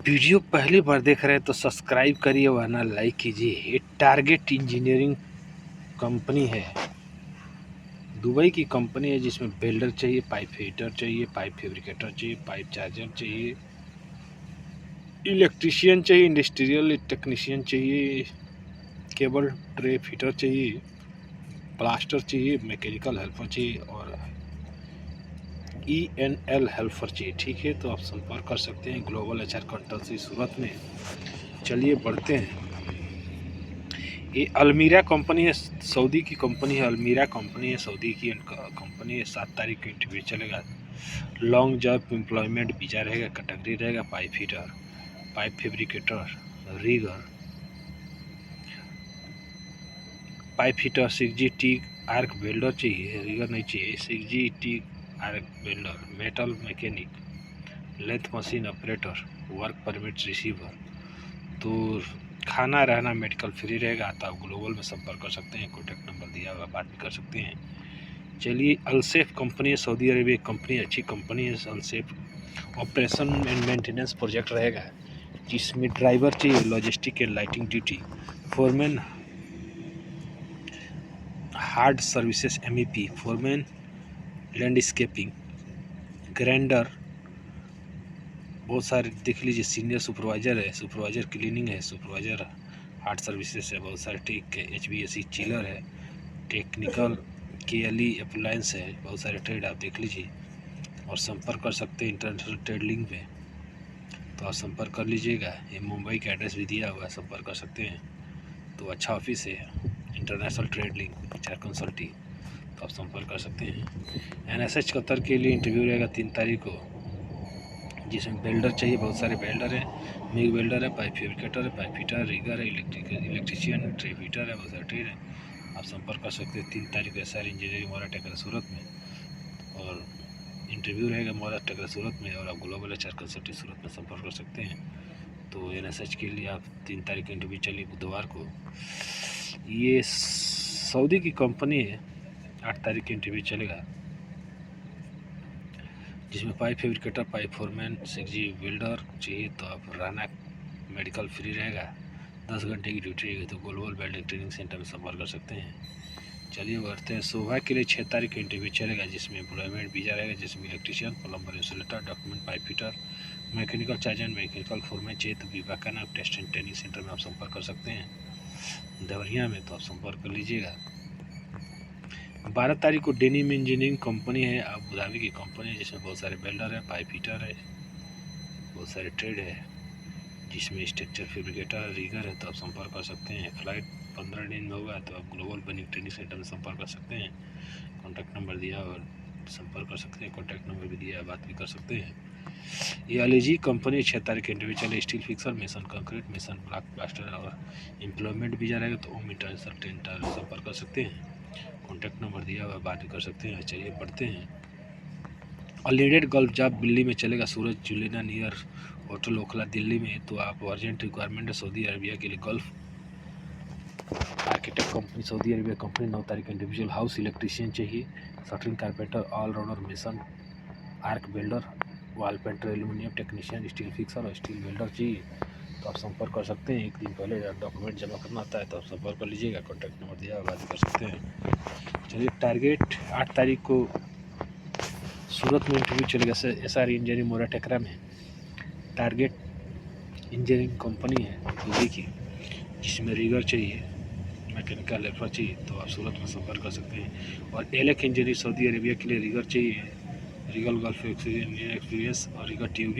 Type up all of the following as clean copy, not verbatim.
Video पहली बार देख रहे हैं तो सब्सक्राइब करिए वरना लाइक कीजिए। ये टारगेट इंजीनियरिंग कंपनी है, दुबई की कंपनी है, जिसमें बिल्डर चाहिए, पाइप फिटर चाहिए, पाइप फैब्रिकेटर चाहिए, पाइप चार्जर चाहिए, इलेक्ट्रीशियन चाहिए, इंडस्ट्रियल टेक्नीशियन चाहिए, केबल ट्रे फिटर चाहिए, प्लास्टर चाहिए, मैकेनिकल हेल्पर चाहिए और ENL हेल्पर चाहिए। ठीक है, तो आप संपर्क कर सकते हैं ग्लोबल HR कंसल्टेंसी सूरत में। चलिए बढ़ते हैं। ये अलमीरा कंपनी है, सऊदी की कंपनी है। अलमीरा कंपनी है, सऊदी की कंपनी है। 7 तारीख को इंटरव्यू चलेगा। लॉन्ग जॉब एम्प्लॉयमेंट वीजा रहेगा। कैटेगरी रहेगा pipe fitter, pipe fabricator, rigger, pipe fitter, 6G TIG arc welder चाहिए, रीगर नहीं चाहिए। 6G TIG arc welder, metal mechanic, length machine operator, work permit receiver. तो खाना रहना मेडिकल फ्री रहेगा। तो आप ग्लोबल में संपर्क कर सकते हैं, कॉन्टैक्ट नंबर दिया हुआ, बात भी कर सकते हैं। चलिए, अलसेफ कंपनी है, सऊदी अरेबिया कंपनी, अच्छी कंपनी है। अलसेफ ऑपरेशन एंड मेंटेनेंस प्रोजेक्ट रहेगा, जिसमें ड्राइवर चाहिए, logistic and lighting duty, foreman hard services MEP, foreman landscaping, grinder, बहुत सारे देख लीजिए। सीनियर सुपरवाइजर है, सुपरवाइजर क्लीनिंग है, सुपरवाइजर हार्ड सर्विसेज है, बहुत सारे टेक है, HVAC चिलर है, टेक्निकल KLE अप्लायंस है, बहुत सारे ट्रेड आप देख लीजिए और संपर्क कर सकते हैं इंटरनेशनल ट्रेड लिंक पे। तो आप संपर्क कर लीजिएगा। ये मुंबई का एड्रेस भी दिया हुआ है, संपर्क कर सकते हैं। तो अच्छा ऑफिस है, international trade link HR consulting, तो आप संपर्क कर सकते हैं। NSH कतर के लिए इंटरव्यू रहेगा 3 तारीख को, जिसमें बिल्डर चाहिए, बहुत सारे बिल्डर हैं। मिग बिल्डर है, पाइप फैब्रिकेटर है, पाइप फिटर, रीगर है, इलेक्ट्रीशियन, ट्रे फिटर है, बहुत सारे ट्रेड है। आप संपर्क कर सकते हैं 3 तारीख को SR इंजीनियरिंग मोरा टेकर सूरत में, और इंटरव्यू रहेगा मोरा टेकर सूरत में। और आप ग्लोबल HR कंसल्टिंग सूरत में संपर्क कर सकते हैं। तो NSH के लिए आप 3 तारीख को इंटरव्यू चलिए बुधवार को। ये सऊदी की कंपनी है, 8 तारीख को इंटरव्यू चलेगा, जिसमें pipe fabricator, pipe foreman, 6G welder चाहिए। तो आप रहना मेडिकल फ्री रहेगा, 10 घंटे की ड्यूटी रहेगी। तो ग्लोबल वेल्डिंग ट्रेनिंग सेंटर में संपर्क कर सकते हैं। चलिए बढ़ते हैं। शोभा के लिए 6 तारीख को इंटरव्यू चलेगा, जिसमें एम्प्लॉयमेंट वीजा रहेगा, जिसमें electrician, plumber, insulator, document, pipe fitter, mechanical charger, mechanical foreman चाहिए। तो Vivekananda test and training centre में आप संपर्क कर सकते हैं देवरिया में, तो आप संपर्क कर लीजिएगा। 12 तारीख को डेनिम इंजीनियरिंग कंपनी है, अबू धाबी की कंपनी है, जिसमें बहुत सारे वेल्डर है, पाइप फिटर है, बहुत सारे ट्रेड है, जिसमें स्ट्रक्चर फैब्रिकेटर, रीगर है। तो आप संपर्क कर सकते हैं। फ्लाइट 15 दिन में होगा, तो आप ग्लोबल बनिंग ट्रेनिंग सेंटर में संपर्क कर सकते हैं। कॉन्टैक्ट नंबर दिया और संपर्क कर सकते हैं, कॉन्टैक्ट नंबर भी दिया है, बात भी कर सकते हैं। ये LG कंपनी 6 तारीख के इंटरव्यू चले, steel fixer, mason concrete, mason block plaster और एम्प्लॉयमेंट वीजा रहेगा। तो ओम इंटरनेशनल टेंटर संपर्क कर सकते हैं, कॉन्टैक्ट नंबर दिया हुआ, बात भी कर सकते हैं। चलिए बढ़ते हैं। अनलिमिटेड गल्फ जॉब दिल्ली में चलेगा, सूरज जुलेना नियर होटल ओखला दिल्ली में। तो आप अर्जेंट रिक्वायरमेंट है सऊदी अरबिया के लिए। Gulf architect company, Saudi Arabia company, 9 तारीख का इंडिविजुअल हाउस इलेक्ट्रीशियन चाहिए, shuttering carpenter, allrounder, mason, arc welder, wall painter, aluminium technician, steel fixer और स्टील वेल्डर चाहिए। तो आप संपर्क कर सकते हैं। 1 दिन पहले डॉक्यूमेंट जमा करना आता है, तो आप संपर्क कर लीजिएगा, कॉन्टैक्ट नंबर दिया, बात कर सकते हैं। चलिए, टारगेट 8 तारीख को सूरत में इंटरव्यू चलेगा, SR इंजीनियरिंग मोरा टेकरा में। टारगेट इंजीनियरिंग कंपनी है दुबई की, जिसमें रीगर चाहिए, मैकेनिकल हेल्पर चाहिए। तो आप सूरत में संपर्क कर सकते हैं। और LH इंजीनियरिंग सऊदी अरेबिया के लिए रीगर चाहिए, रीगल गल्फ एक्सपीरियंस और रीगर TUV,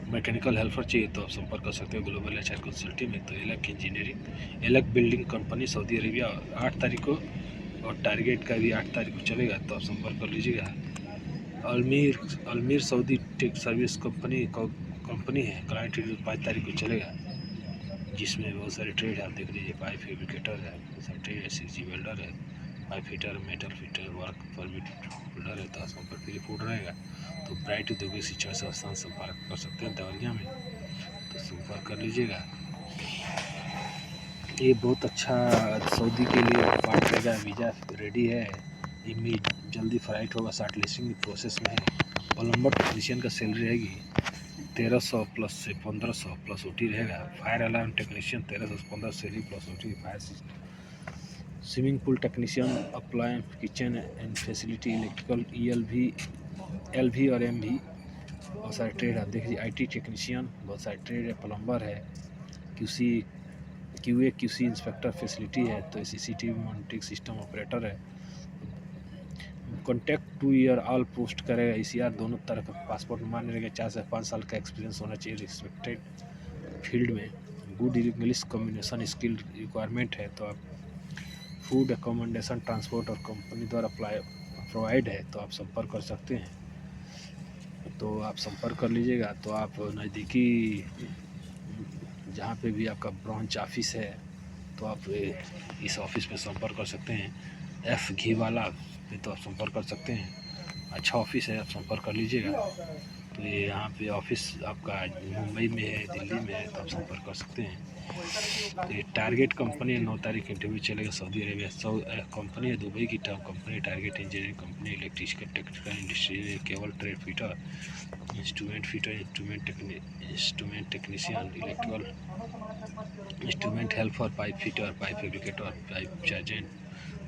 मैकेनिकल हेल्पर चाहिए। तो आप संपर्क कर सकते हो ग्लोबल HR कंसल्टिंग में। तो LH engineering, LH building company, Saudi Arabia, 8 तारीख को, और टारगेट का भी 8 तारीख को चलेगा। तो आप संपर्क कर लीजिएगा। अलमीर सऊदी टेक सर्विस कंपनी है, क्लाइंट 5 तारीख को चलेगा, जिसमें बहुत सारे ट्रेड आप देख लीजिए। पाइप फैब्रिकेटर है, सब ट्रेड है, 6G वेल्डर है, pipe fitter, metal fitter, work permit holder है। तो संपर्क फ्री फूड रहेगा। तो ब्राइट उद्योगिक शिक्षा संस्थान संपर्क कर सकते हैं देवरिया में, तो संपर्क कर लीजिएगा। ये बहुत अच्छा सऊदी के लिए पार्ट रहेगा, वीज़ा रेडी है, इमेज जल्दी फ्लाइट होगा, शॉर्ट लिस्टिंग प्रोसेस में है। प्लम्बर टेक्नीशियन का सैलरी रहेगी 1300 प्लस से 1500 प्लस OT रहेगा। फायर अलार्म टेक्नीशियन 1300 से 1500 salary plus OT। Fire swimming pool technician, appliance, kitchen and facility, electrical, LV और MV, बहुत सारे ट्रेड आप देख लीजिए। IT टेक्नीशियन बहुत सारे ट्रेड है, प्लम्बर है, QA QC इंस्पेक्टर फैसिलिटी है, तो CCTV मॉनिटरिंग सिस्टम ऑपरेटर है। कॉन्टैक्ट 2 ईयर ऑल पोस्ट करेगा। ECR दोनों तरह का पासपोर्ट मान्य रहेगा। 4 से 5 साल का एक्सपीरियंस होना चाहिए रिस्पेक्टेड फील्ड में। Good English communication skill requirement है। तो आप फूड एकोमोडेशन ट्रांसपोर्ट और कंपनी द्वारा प्रोवाइड है, तो आप संपर्क कर सकते हैं। तो आप संपर्क कर लीजिएगा। तो आप नज़दीकी जहाँ पे भी आपका ब्रांच ऑफिस है, तो आप इस ऑफिस में संपर्क कर सकते हैं। F घीवाला पे तो आप संपर्क कर सकते हैं। अच्छा ऑफिस है, आप संपर्क कर लीजिएगा। तो ये यहाँ पे ऑफिस आपका मुंबई में है, दिल्ली में है, तो आप संपर्क कर सकते हैं। तो ये टारगेट कंपनी 9 तारीख इंटरव्यू चलेगा सऊदी अरेबिया। कंपनी है दुबई की company, target engineering company, electrical technical industry, cable trade fitter, instrument fitter, instrument technician, electrical instrument help for pipe fitter, pipe fabricator, pipe sergeant,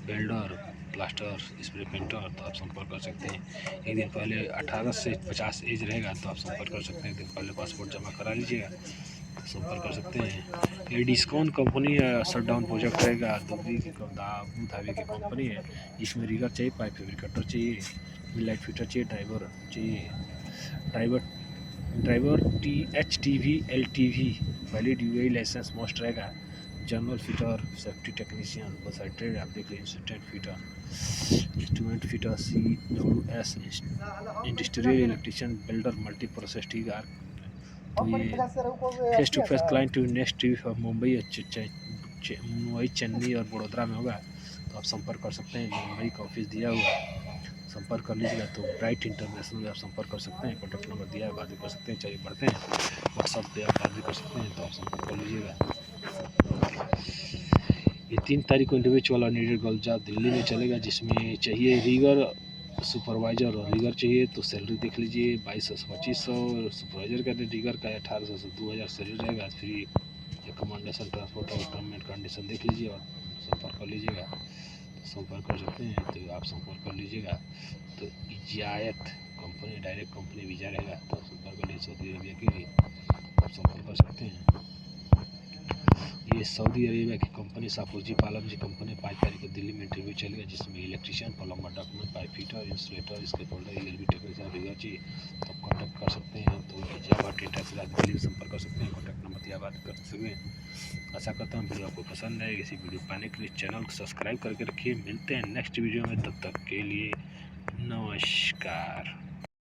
welder, plaster, spray painter, तो आप संपर्क कर सकते हैं। एक दिन पहले 18 से 50 एज रहेगा, तो आप संपर्क कर सकते हैं। एक दिन पहले पासपोर्ट जमा करा लीजिएगा, तो संपर्क कर सकते हैं। ये डिस्काउंट कंपनी शटडाउन प्रोजेक्ट रहेगा। दुबई की अबू धाबी की कंपनी है। इसमें रिगर चाहिए, पाइप फैब्रिकेटर चाहिए, लाइट फिटर चाहिए, ड्राइवर चाहिए। Driver HTV LTV valid UAE licence must रहेगा। जनरल फिटर, सेफ्टी टेक्नीशियन, बहुत सारे ट्रेड आप देख लीजिए। Instrument fitter, instrument fitter, CWS, industrial electrician, builder, multi process टीगर। तो ये face to face client to next trip of Mumbai, Chennai और बड़ोदरा में होगा, तो आप संपर्क कर सकते हैं। मुंबई का ऑफिस दिया हुआ है, संपर्क कर लीजिएगा। तो ब्राइट इंटरनेशनल में आप संपर्क कर सकते हैं। कॉन्टैक्ट नंबर दिया है, बात भी कर सकते हैं। चलिए बढ़ते हैं, व्हाट्सअप पे आप बात भी कर सकते हैं, तो आप संपर्क कर लीजिएगा। ये 3 तारीख को इंडिविजुअल वाला नीडेड गर्ल जॉब दिल्ली में चलेगा, जिसमें चाहिए रीगर सुपरवाइज़र, और रीगर चाहिए तो सैलरी देख लीजिए 2200 से 2500। सुपरवाइज़र का रीगर का 1800 से 2000 सैलरी रहेगा। फ्री एकोमोडेशन, ट्रांसपोर्ट और टर्म एंड कंडीशन देख लीजिए और संपर्क कर लीजिएगा। तो संपर्क कर सकते हैं, तो आप संपर्क कर लीजिएगा। तो इजायत कंपनी, डायरेक्ट कंपनी वीज़ा रहेगा, तो संपर्क कर लीजिए। सऊदी अरेबिया की भी आप संपर्क कर सकते हैं। ये सऊदी अरेबिया की कंपनी साफूजी पालम जी कंपनी 5 तारीख को दिल्ली में इंटरव्यू चलेगा, जिसमें electrician, plumber, document, pipe fitter, insulator, इसके फोल्डर, ELV टेक्नीशियन, रीगर चाहिए, तो कॉन्टैक्ट कर सकते हैं। तो इजाबा डेटा से दिल्ली में संपर्क कर सकते हैं। कॉन्टैक्ट नंबर दिया, बात कर सकते हैं। आशा करता हूँ वीडियो आपको पसंद आएगी। इसी वीडियो पाने के लिए चैनल को सब्सक्राइब करके रखिए। मिलते हैं नेक्स्ट वीडियो में, तब तक के लिए नमस्कार।